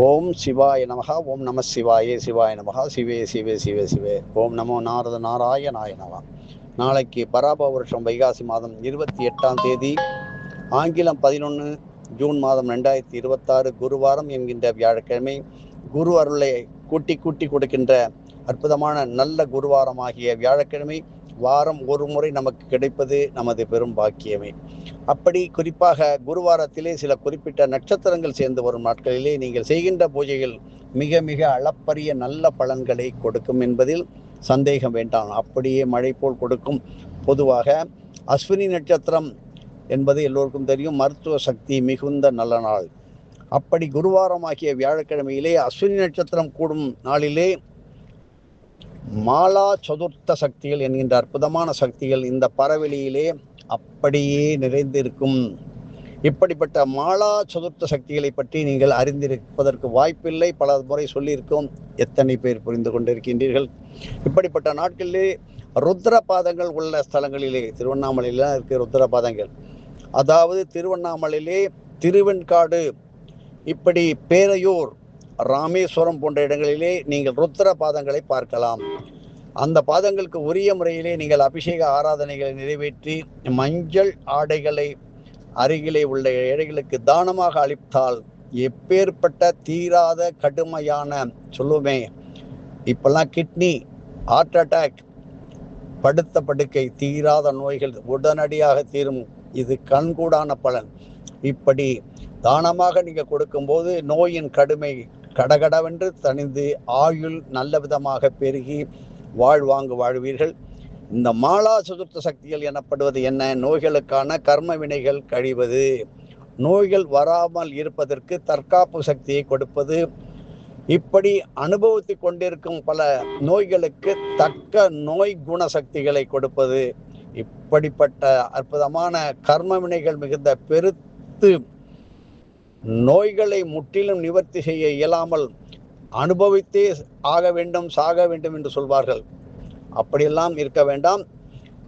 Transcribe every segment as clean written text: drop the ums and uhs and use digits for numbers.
ஓம் சிவாய நமகா. ஓம் நம சிவாயே சிவாய நமகா. சிவே சிவே சிவே சிவே. ஓம் நமோ நாரத நாராயணாய நமகா. நாளைக்கு பராப வருஷம் வைகாசி மாதம் 28ஆம் தேதி, ஆங்கிலம் 11 ஜூன் மாதம் 2026 குருவாரம் என்கின்ற வியாழக்கிழமை. குரு அருளை கூட்டி கூட்டி கொடுக்கின்ற அற்புதமான நல்ல குருவாரமாகிய வியாழக்கிழமை வாரம் ஒரு முறை நமக்கு கிடைப்பது நமது பெரும் பாக்கியமே. அப்படி குறிப்பாக குருவாரத்திலே சில குறிப்பிட்ட நட்சத்திரங்கள் சேர்ந்து வரும் நாட்களிலே நீங்கள் செய்கின்ற பூஜைகள் மிக மிக அளப்பரிய நல்ல பலன்களை கொடுக்கும் என்பதில் சந்தேகம் வேண்டாம். அப்படியே மழை போல் கொடுக்கும். பொதுவாக அஸ்வினி நட்சத்திரம் என்பது எல்லோருக்கும் தெரியும், மருத்துவ சக்தி மிகுந்த நல்ல நாள். அப்படி குருவாரமாகிய வியாழக்கிழமையிலே அஸ்வினி நட்சத்திரம் கூடும் நாளிலே மாலா சதுர்த்த சக்திகள் என்கின்ற அற்புதமான சக்திகள் இந்த பரவெளியிலே அப்படியே நிறைந்திருக்கும். இப்படிப்பட்ட மாலா சதுர்த்த சக்திகளை பற்றி நீங்கள் அறிந்திருப்பதற்கு வாய்ப்பில்லை. பல முறை சொல்லியிருக்கோம். எத்தனை பேர் புரிந்து கொண்டிருக்கின்றீர்கள்? இப்படிப்பட்ட நாட்களிலே ருத்ர பாதங்கள் உள்ள ஸ்தலங்களிலே, திருவண்ணாமலையில இருக்க ருத்ர பாதங்கள், அதாவது திருவண்ணாமலையிலே திருவெண்காடு, இப்படி பேரையூர், ராமேஸ்வரம் போன்ற இடங்களிலே நீங்கள் ருத்ர பாதங்களை பார்க்கலாம். அந்த பாதங்களுக்கு உரிய முறையிலே நீங்கள் அபிஷேக ஆராதனைகளை நிறைவேற்றி மஞ்சள் ஆடைகளை அருகிலே உள்ள ஏழைகளுக்கு தானமாக அளித்தால் எப்பேற்பட்ட தீராத கடுமையான, சொல்லுமே இப்பெல்லாம் கிட்னி, ஹார்ட் அட்டாக், படுத்த படுக்கை, தீராத நோய்கள் உடனடியாக தீரும். இது கண்கூடான பலன். இப்படி தானமாக நீங்க கொடுக்கும்போது நோயின் கடுமை கடகடவென்று தணிந்து ஆயுள் நல்ல விதமாக பெருகி வாழ்வீர்கள். இந்த மாலா சதுர்த்த சக்திகள் எனப்படுவது என்ன? நோய்களுக்கான கர்ம வினைகள் கழிவது, நோய்கள் வராமல் இருப்பதற்கு தற்காப்பு சக்தியை கொடுப்பது, இப்படி அனுபவித்து கொண்டிருக்கும் பல நோய்களுக்கு தக்க நோய் குண சக்திகளை கொடுப்பது. இப்படிப்பட்ட அற்புதமான கர்ம வினைகள் மிகுந்த பெருத்து நோய்களை முற்றிலும் நிவர்த்தி செய்ய இயலாமல் அனுபவித்தே ஆக வேண்டும், சாக வேண்டும் என்று சொல்வார்கள். அப்படியெல்லாம் இருக்க வேண்டாம்.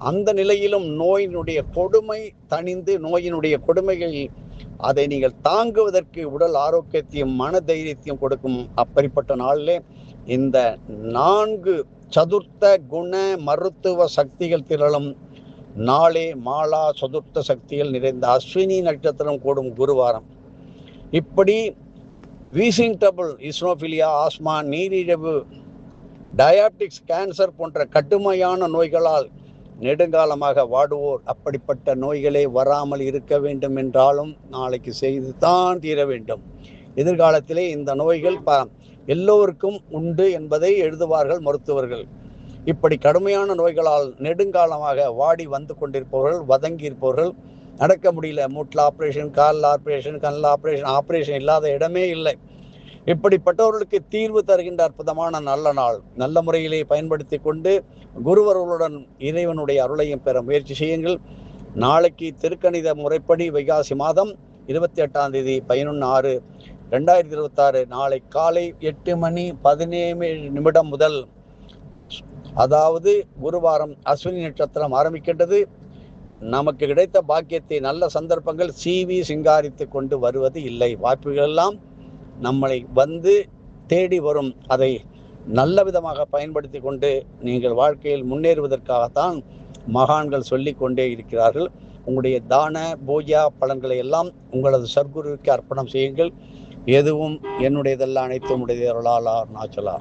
அந்த நிலையிலும் நோயினுடைய கொடுமை தணிந்து, நோயினுடைய கொடுமைகள் அதை நீங்கள் தாங்குவதற்கு உடல் ஆரோக்கியத்தையும் மன தைரியத்தையும் கொடுக்கும். அப்படிப்பட்ட நாளிலே இந்த 4 சதுர்த்த குண மருத்துவ சக்திகள் திரளும் நாளே மாலா சதுர்த்த சக்திகள் நிறைந்த அஸ்வினி நட்சத்திரம் கூடும் குருவாரம். இப்படி வீசிங் ட்ரபிள், இஸ்னோபிலியா, ஆஸ்மா, நீரிழிவு, டயாபெட்டிக்ஸ், கேன்சர் போன்ற கடுமையான நோய்களால் நெடுங்காலமாக வாடுவோர், அப்படிப்பட்ட நோய்களே வராமல் இருக்க வேண்டும் என்றாலும் நாளைக்கு செய்து தான் தீர வேண்டும். எதிர்காலத்திலே இந்த நோய்கள் எல்லோருக்கும் உண்டு என்பதை எழுதுவார்கள் மருத்துவர்கள். இப்படி கடுமையான நோய்களால் நெடுங்காலமாக வாடி வந்து கொண்டிருப்பவர்கள், வதங்கி இருப்பவர்கள், நடக்க முடியல, மூட்டில் ஆப்ரேஷன், காலில் ஆப்ரேஷன், கண்ணில் ஆப்ரேஷன், ஆப்ரேஷன் இல்லாத இடமே இல்லை. இப்படிப்பட்டவர்களுக்கு தீர்வு தருகின்ற அற்புதமான நல்ல நாள். நல்ல முறையிலே பயன்படுத்தி கொண்டு குருவர்களுடன் இறைவனுடைய அருளையும் பெற முயற்சி செய்யுங்கள். நாளைக்கு திருக்கணித முறைப்படி வைகாசி மாதம் 28ஆம் தேதி 11/6/2026 நாளை காலை 8:17 முதல், அதாவது குருவாரம் அஸ்வினி நட்சத்திரம் ஆரம்பிக்கின்றது. நமக்கு கிடைத்த பாக்கியத்தை, நல்ல சந்தர்ப்பங்கள் சீவி சிங்காரித்து கொண்டு வருவது இல்லை. வாய்ப்புகள் எல்லாம் நம்மளை வந்து தேடி வரும். அதை நல்ல விதமாக பயன்படுத்தி கொண்டு நீங்கள் வாழ்க்கையில் முன்னேறுவதற்காகத்தான் மகான்கள் சொல்லி கொண்டே இருக்கிறார்கள். உங்களுடைய தான பூஜா பலன்களை எல்லாம் உங்களது சர்க்குருவுக்கு அர்ப்பணம் செய்யுங்கள். எதுவும் என்னுடையதல்ல, அனைத்தும் உடைய அருளாளா நாச்சலா.